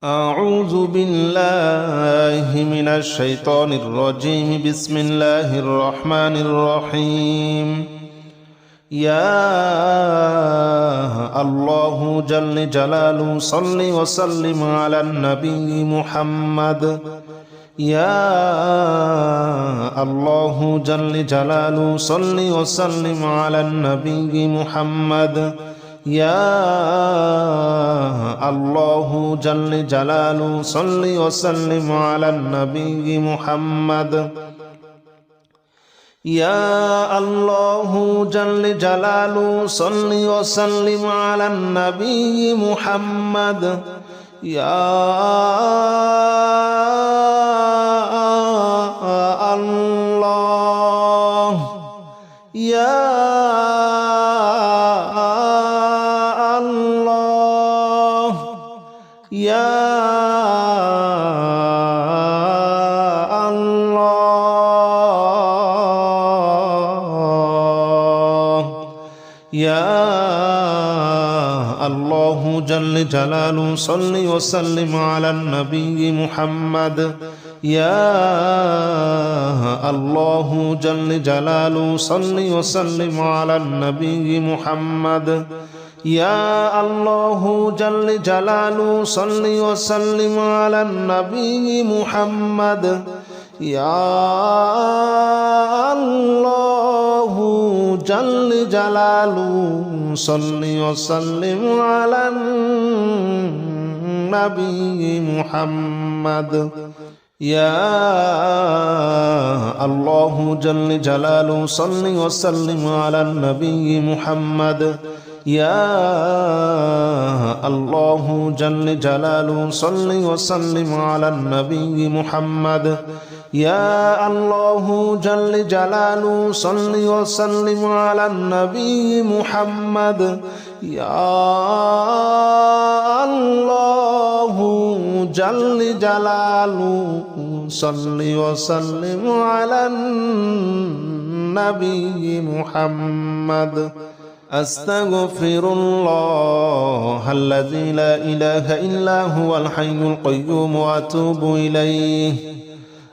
أعوذ بالله من الشيطان الرجيم. بسم الله الرحمن الرحيم. يا الله جل جلاله صل وسلم على النبي محمد. يا الله جل جلاله صل وسلم على النبي محمد. يا الله جل جلاله صل وسلم على النبي محمد. يا الله جل جلاله صل وسلم على النبي محمد. يا الله يا يا الله يا الله جل جلاله صل وسلم على النبي محمد. يا الله جل جلاله صل وسلم على النبي محمد. يا الله جل جلاله صل وسلم على النبي محمد. يا الله جل جلاله صل وسلم على النبي محمد. يا الله جل جلاله صل وسلم على النبي محمد. يا الله جل جلاله صل وسلم على النبي محمد. يا الله جل جلاله صل وسلم على النبي محمد. يا الله جل جلاله صل وسلم على النبي محمد. أستغفر الله الذي لا إله إلا هو الحي القيوم وأتوب إليه.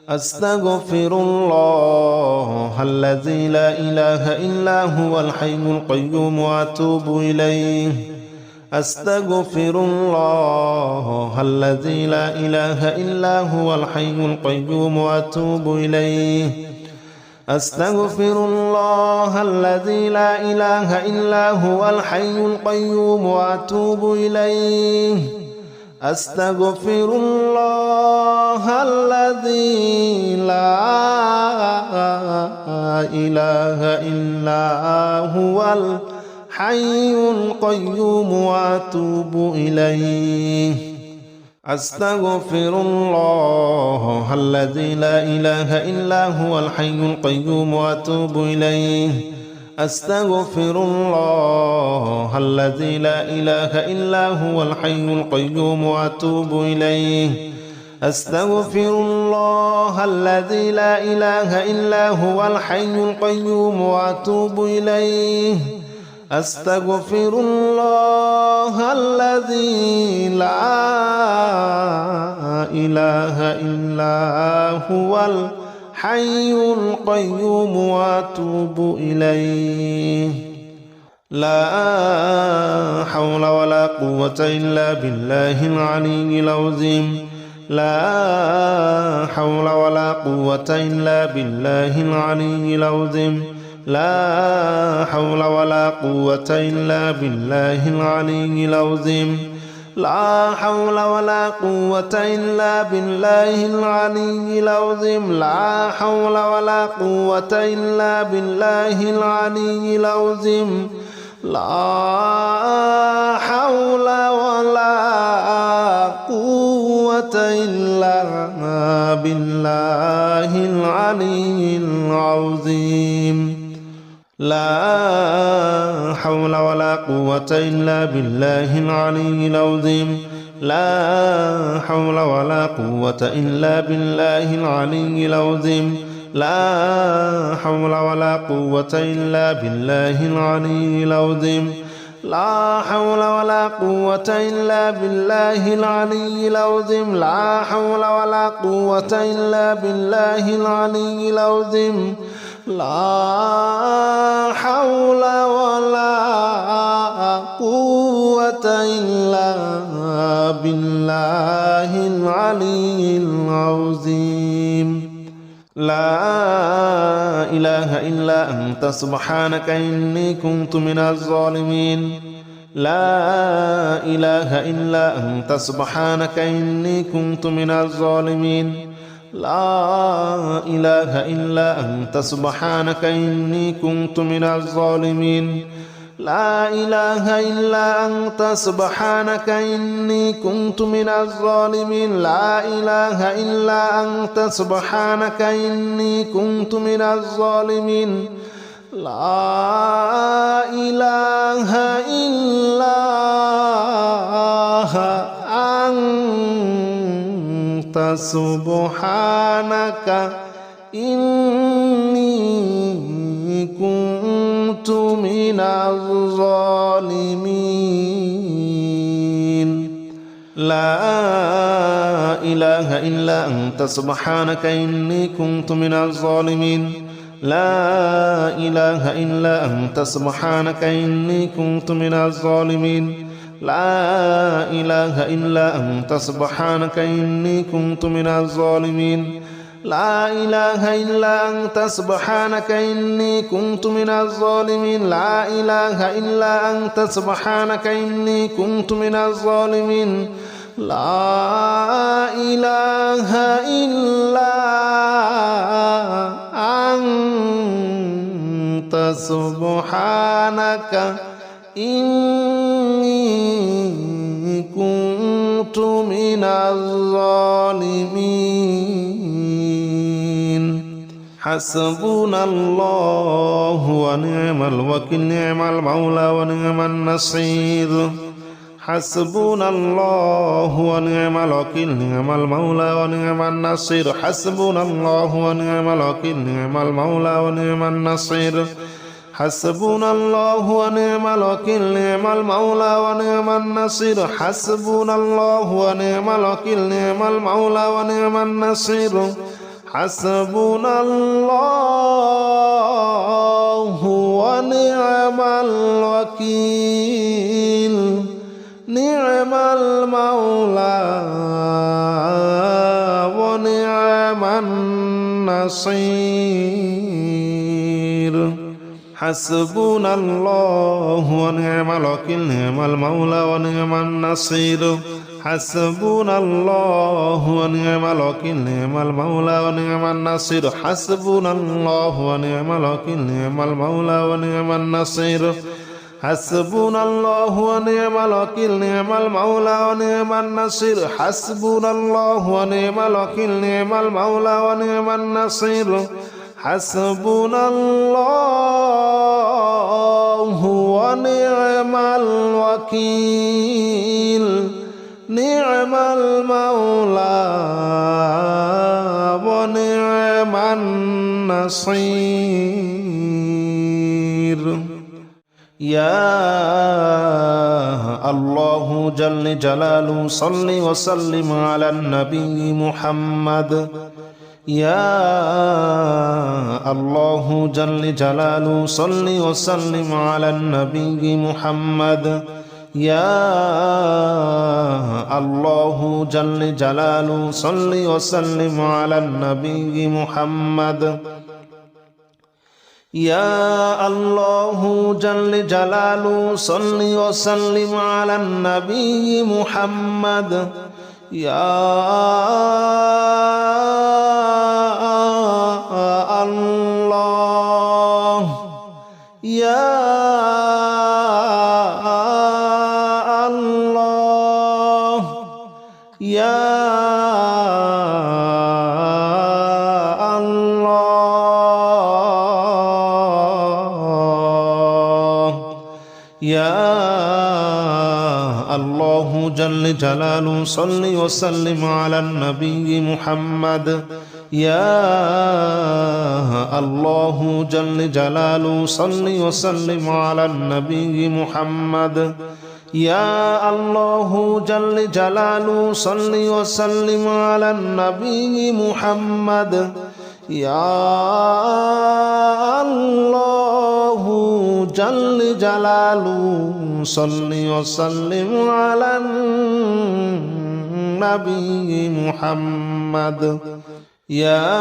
أستغفر الله الذي لا إله إلا هو الحي القيوم وأتوب إليه. أستغفر الله الذي لا إله إلا هو الحي القيوم وأتوب إليه. أستغفر الله الذي لا إله إلا هو الحي القيوم وأتوب إليه. أستغفر الله الذي لا إله إلا هو الحي القيوم وأتوب إليه. أستغفر الله الذي لا إله إلا هو الحي القيوم وأتوب إليه. أستغفر الله الذي لا إله إلا هو الحي القيوم وأتوب إليه. أستغفر الله الذي لا إله إلا هو الحي القيوم وأتوب إليه. أستغفر الله الذي لا إله إلا هو الحي القيوم وأتوب إليه. لا حول ولا قوة إلا بالله العلي العظيم. لا حول ولا قوة إلا بالله العلي العظيم. لا حول ولا قوة إلا بالله العلي العظيم. لا حول ولا قوة إلا بالله العلي العظيم. لا حول ولا قوة إلا بالله العلي العظيم. لا حول ولا قوة إلا بالله العلي العظيم. لا حول ولا قوة إلا بالله العلي العظيم. لا حول ولا قوة إلا بالله العلي العظيم. لا حول ولا قوة إلا بالله العلي العظيم. لا حول ولا قوة إلا بالله العلي العظيم لا حول ولا قوة إلا بالله العلي العظيم لا حول ولا قوة إلا بالله العلي العظيم لا إله إلا أنت سبحانك إني كنت من الظالمين لا إله إلا أنت سبحانك إني كنت من الظالمين لا إله إلا أنت سبحانك إني كنت من الظالمين لا إله إلا أنت سبحانك إني كنت من الظالمين لا إله إلا أنت سبحانك إني كنت من الظالمين لا إله إلا أنت سبحانك إني كنت من الظالمين لا إله إلا أنت سبحانك إني كنت من الظالمين لا إله إلا أنت سبحانك إني كنت من الظالمين لا إله إلا أنت سبحانك إني كنت من الظالمين لا إله إلا أنت سبحانك إني كنت من الظالمين لا إله إلا أنت سبحانك إني كنت من الظالمين لا إله إلا أنت سبحانك إني كنت من الظالمين حسبنا الله ونعم الوكيل نعم المولى ونعم النصير حسبنا الله ونعم الوكيل نعم المولى ونعم النصير حسبنا الله ونعم الوكيل نعم المولى ونعم النصير حسبنا الله ونعم الوكيل نعم المولى ونعم النصير حسبنا الله ونعم الوكيل نعم المولى ونعم النصير حسبنا الله ونعم الوكيل نعم المولى ونعم النصير حسبنا الله ونعم الوكيل نعم المولى ونعم النصير حسبنا الله ونعم الوكيل نعم المولى ونعم النصير حسبنا الله ونعم الوكيل نعم المولى ونعم النصير حسبنا الله ونعم الوكيل نعم المولى ونعم النصير حسبنا الله ونعم الوكيل نعم المولى ونعم النصير حسبنا الله ونعم الوكيل نعم المولى ونعم النصير يا الله جل جلاله صل وسلم على النبي محمد يا الله جل جلاله صل وسلم على النبي محمد يا الله جل جلاله صل وسلم على النبي محمد يا الله جل جلاله صل وسلم على النبي محمد يا الله يا الله يا يا الله جل جلاله صل وسلم على النبي محمد يا الله جل جلاله صل وسلم على النبي محمد يا الله جل جلاله صل وسلم على النبي محمد يا الله جل جلاله صل وسلم على النبي محمد يا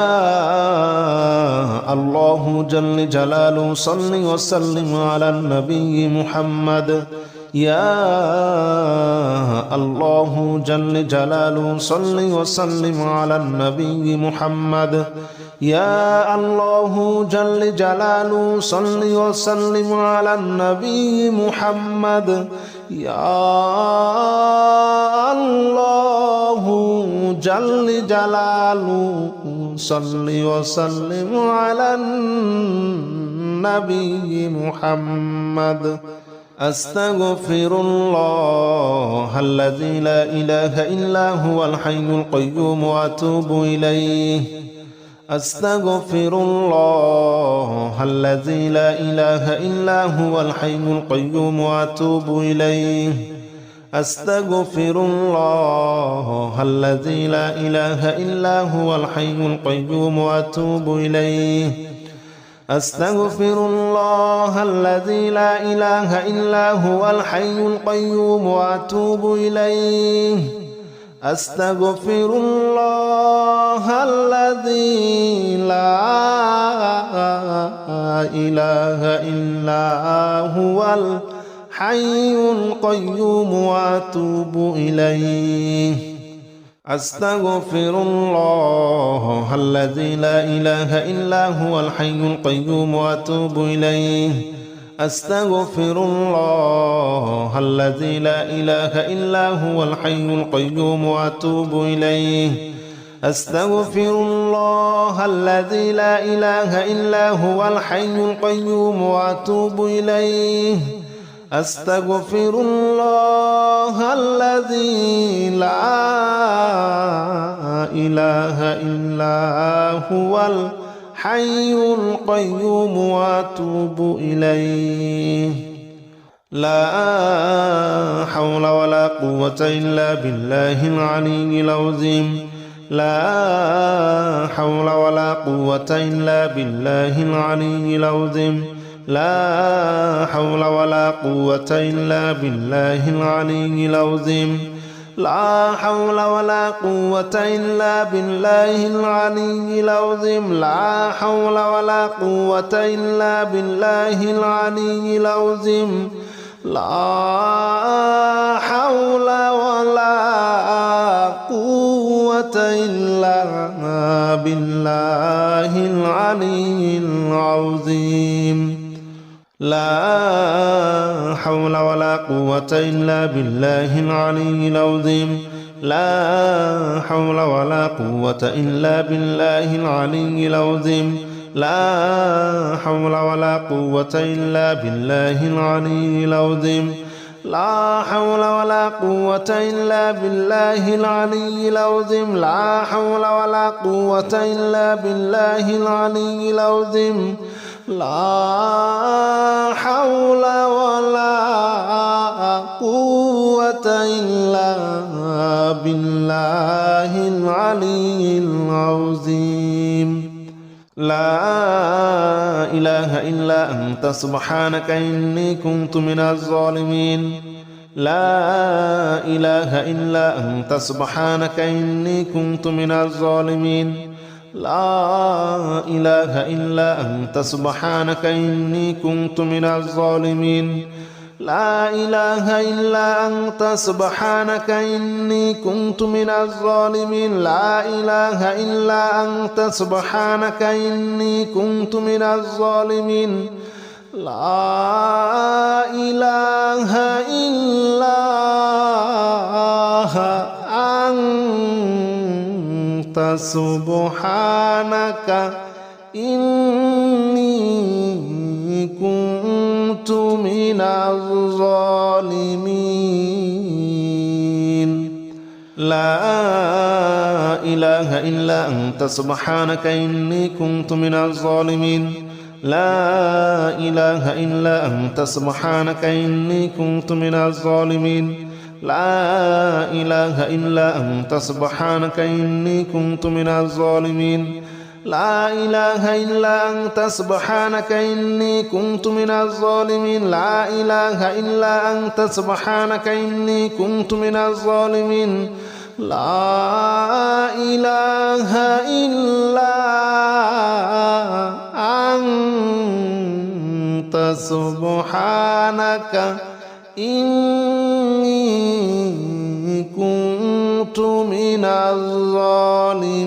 الله جل جلاله صل وسلم على النبي محمد يا الله جل جلاله صل وسلم على النبي محمد يا الله جل جلاله صل وسلم على النبي محمد يا الله جل جلاله صل وسلم على النبي محمد أستغفر الله الذي لا إله إلا هو الحي القيوم وأتوب إليه أستغفر الله الذي لا إله إلا هو الحي القيوم وأتوب إليه أستغفر الله الذي لا إله إلا هو الحي القيوم وأتوب إليه أستغفر الله الذي لا إله إلا هو الحي القيوم وأتوب إليه أستغفر الله الذي لا إله إلا هو الحي القيوم وأتوب إليه أستغفر الله الذي لا إله إلا هو الحي القيوم وأتوب إليه أستغفر الله الذي لا إله إلا هو الحي القيوم وأتوب إليه أستغفر الله الذي لا إله إلا هو الحي القيوم وأتوب إليه أستغفر الله الذي لا إله إلا هو الحي القيوم وأتوب إليه لا حول ولا قوة إلا بالله العلي العظيم لا حول ولا قوة إلا بالله العلي العظيم لا حول ولا قوة إلا بالله العلي العظيم لا حول ولا قوة إلا بالله العلي العظيم لا حول ولا قوة إلا بالله العلي العظيم لا حول ولا قوة إلا بالله العلي العظيم لا حول ولا قوة إلا بالله العلي العظيم لا حول ولا قوة إلا بالله العلي العظيم لا حول ولا قوة إلا بالله العلي العظيم لا حول ولا قوة إلا بالله العلي العظيم لا حول ولا قوة إلا بالله العلي العظيم لا حول ولا قوة إلا بالله العلي العظيم لا إله إلا أنت سبحانك إني كنت من الظالمين لا إله إلا أنت سبحانك إني كنت من الظالمين لا إله إلا أنت سبحانك إني كنت من الظالمين لا إله إلا أنت سبحانك إني كنت من الظالمين لا إله إلا أنت سبحانك إني كنت من الظالمين لا إله إلا أنت سبحانك إني كنت من الظالمين لا إله إلا أنت سبحانك إني كنت من الظالمين لا إله إلا أنت سبحانك إني كنت من الظالمين لا إله إلا أنت سبحانك إني كنت من الظالمين لا إله إلا أنت سبحانك إني كنت من الظالمين لا إله إلا أنت سبحانك إني كنت من الظالمين لا إله إلا أنت سبحانك إني كنت من الظالمين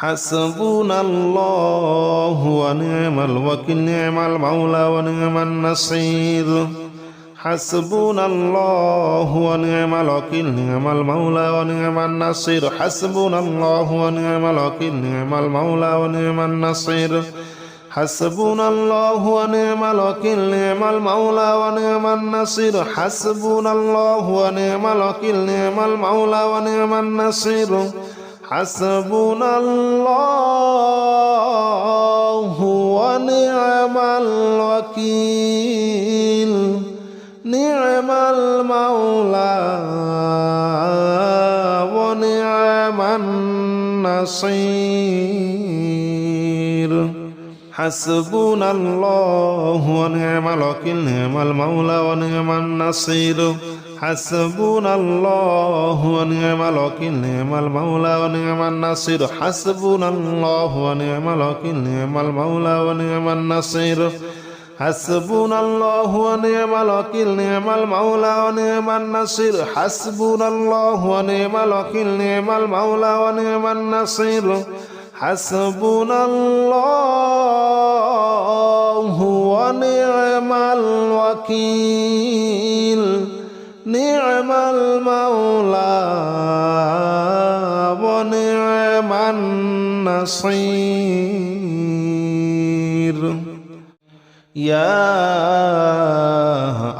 حسبنا الله ونعم الوكيل نعم المولى ونعم النصير حسبنا الله ونعم الوكيل نعم المولى ونعم النصير حسبنا الله ونعم الوكيل نعم المولى ونعم النصير حسبنا الله ونعم الوكيل نعم المولى ونعم النصير حسبنا الله ونعم الوكيل نعم المولى ونعم النصير حسبنا الله ونعم الوكيل نعم المولى ونعم النصير حسبنا الله ونعم الوكيل نعم المولى ونعم النصير حسبنا الله ونعم الوكيل نعم المولى ونعم النصير حسبنا الله ونعم الوكيل نعم المولى ونعم النصير حسبنا الله ونعم الوكيل نعم المولى ونعم النصير حسبنا الله ونعم الوكيل نعم المولى ونعم النصير حسبنا الله ونعم الوكيل نعم المولى ونعم النصير يا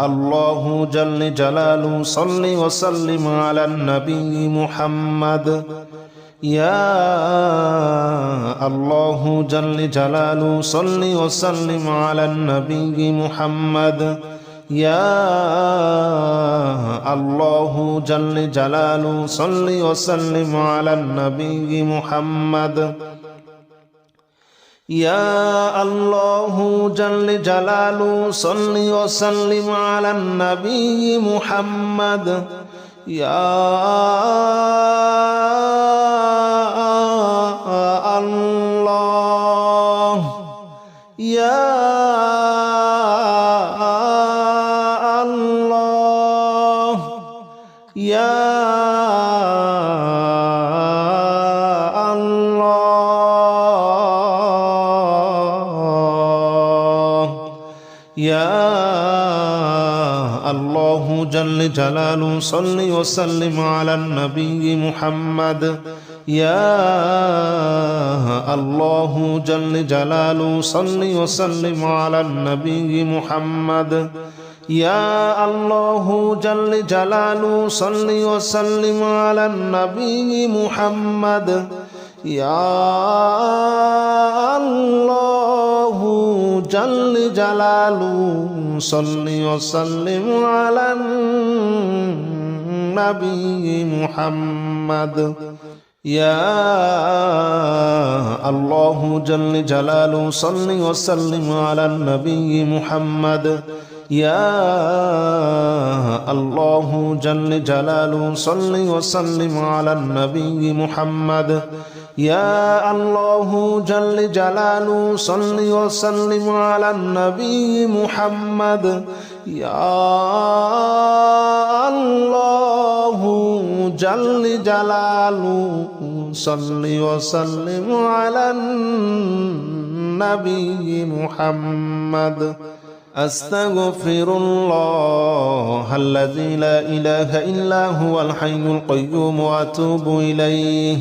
الله جل جلاله صل وسلم على النبي محمد يا الله جل جلاله صل وسلم على النبي محمد يا الله جل جلاله صل وسلم على النبي محمد يا الله جل جلاله صل وسلم على النبي محمد يا الله يا الله يا يا الله جل جلاله صل وسلم على النبي محمد يا الله جل جلاله صل وسلم على النبي محمد يا الله جل جلاله صل وسلم على النبي محمد يا الله جل جلاله صل وسلم على النبي محمد يا الله جل جلاله صل وسلم على النبي محمد يا الله جل جلاله صل وسلم على النبي محمد يا الله جل جلاله صل وسلم على النبي محمد يا الله جل جلاله صل وسلم على النبي محمد أستغفر الله الذي لا إله إلا هو الحي القيوم وأتوب إليه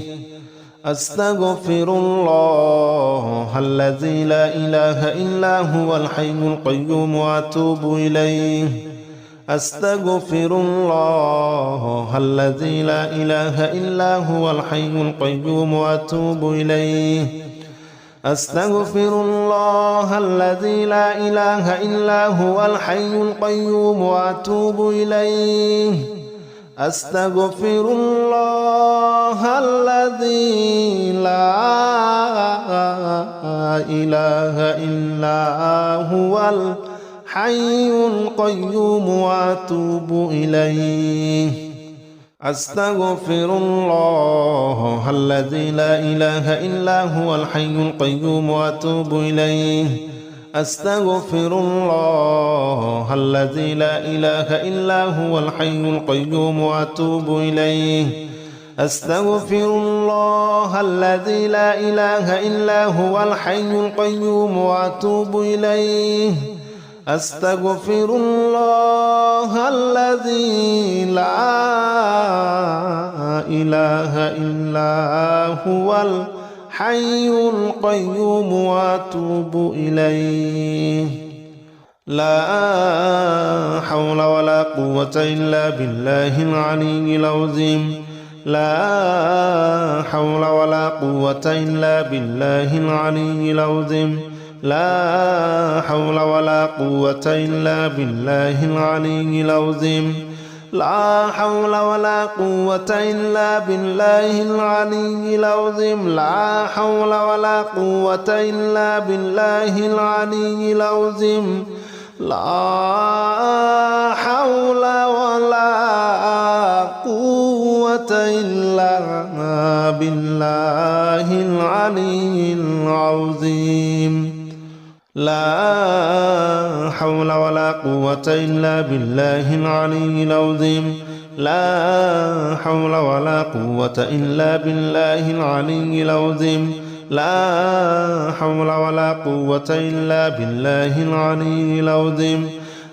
أستغفر الله الذي لا إله إلا هو الحي القيوم وأتوب إليه أستغفر الله الذي لا إله إلا هو الحي القيوم وأتوب إليه أستغفر الله الذي لا إله إلا هو الحي القيوم وأتوب إليه أستغفر الله الذي لا إله إلا هو الحي القيوم وأتوب إليه أستغفر الله الذي لا إله إلا هو الحي القيوم وأتوب إليه أستغفر الله الذي لا إله إلا هو الحي القيوم وأتوب إليه أستغفر الله الذي لا إله إلا هو الحي القيوم وأتوب إليه أستغفر الله الذي لا إله إلا هو الحي القيوم وأتوب إليه لا حول ولا قوة إلا بالله العلي العظيم لا حول ولا قوة إلا بالله العلي العظيم لا حول ولا قوة إلا بالله العلي العظيم لا حول ولا قوة إلا بالله العلي العظيم لا حول ولا قوة إلا بالله العلي العظيم لا حول ولا قوة إلا بالله العلي العظيم لا حول ولا قوة إلا بالله العلي العظيم لا حول ولا قوة إلا بالله العلي العظيم لا حول ولا قوة إلا بالله العلي العظيم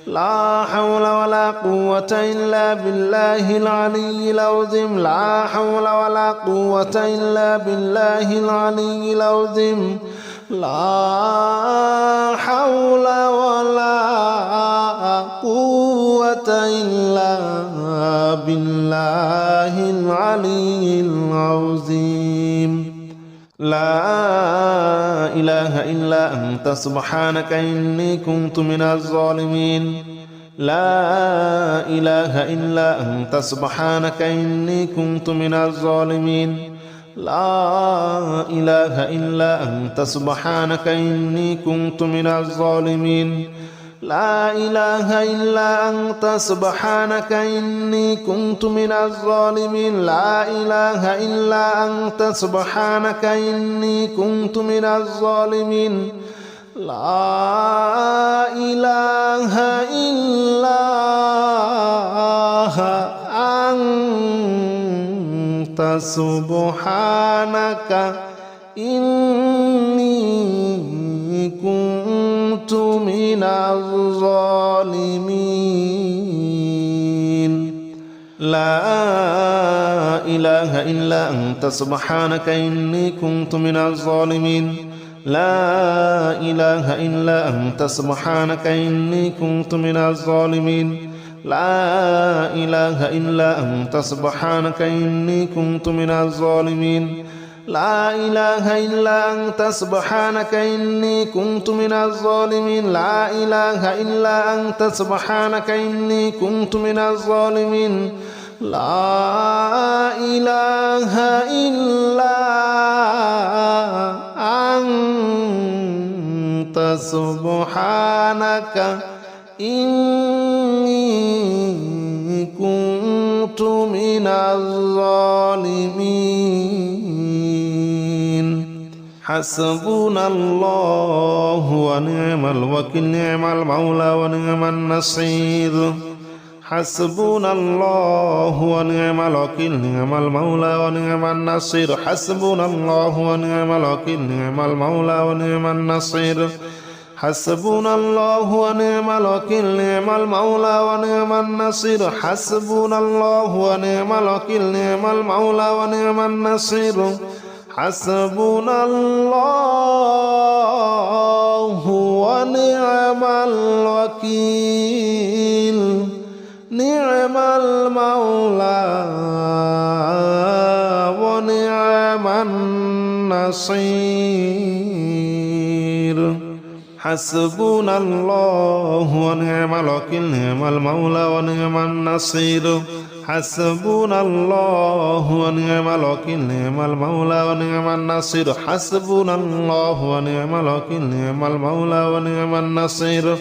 لا حول ولا قوة إلا بالله العلي العظيم لا حول ولا قوة إلا بالله العلي العظيم لا حول ولا قوة إلا بالله العلي العظيم لا إله إلا أنت سبحانك إني كنت من الظالمين لا إله إلا أنت سبحانك إني كنت من الظالمين لا إله إلا أنت سبحانك إني كنت من الظالمين لا إله إلا أنت سبحانك إني كنت من الظالمين لا إله إلا أنت سبحانك إني كنت من الظالمين لا إله إلا أنت سبحانك إني كنت من الظالمين لا إله إلا أنت سبحانك إني كنت من الظالمين لا إله إلا أنت سبحانك إني كنت من الظالمين لا إله إلا أنت سبحانك إني كنت من الظالمين لا إله إلا أنت سبحانك إني كنت من الظالمين لا إله إلا أنت سبحانك إني كنت من الظالمين لا إله إلا أنت سبحانك إني كنت من الظالمين حسبنا الله ونعم الوكيل نعم المولى ونعم النصير حسبنا الله ونعم الوكيل نعم المولى ونعم النصير حسبنا الله ونعم الوكيل نعم المولى ونعم النصير حسبنا الله ونعم الوكيل نعم المولى ونعم النصير حسبنا الله ونعم الوكيل نعم المولى ونعم النصير حسبنا الله ونعم الوكيل نعم المولى ونعم النصير حسبنا الله ونعم الوكيل نعم المولى ونعم النصير حسبنا الله ونعم الوكيل نعم المولى ونعم النصير حسبنا الله ونعم الوكيل نعم المولى ونعم النصير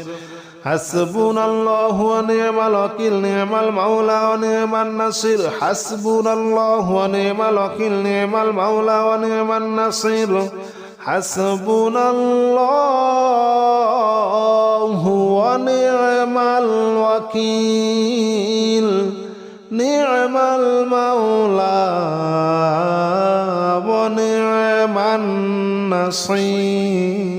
حسبنا الله ونعم الوكيل نعم المولى ونعم النصير حسبنا الله ونعم الوكيل نعم المولى ونعم النصير حسبنا الله ونعم الوكيل نعم المولى ونعم النصير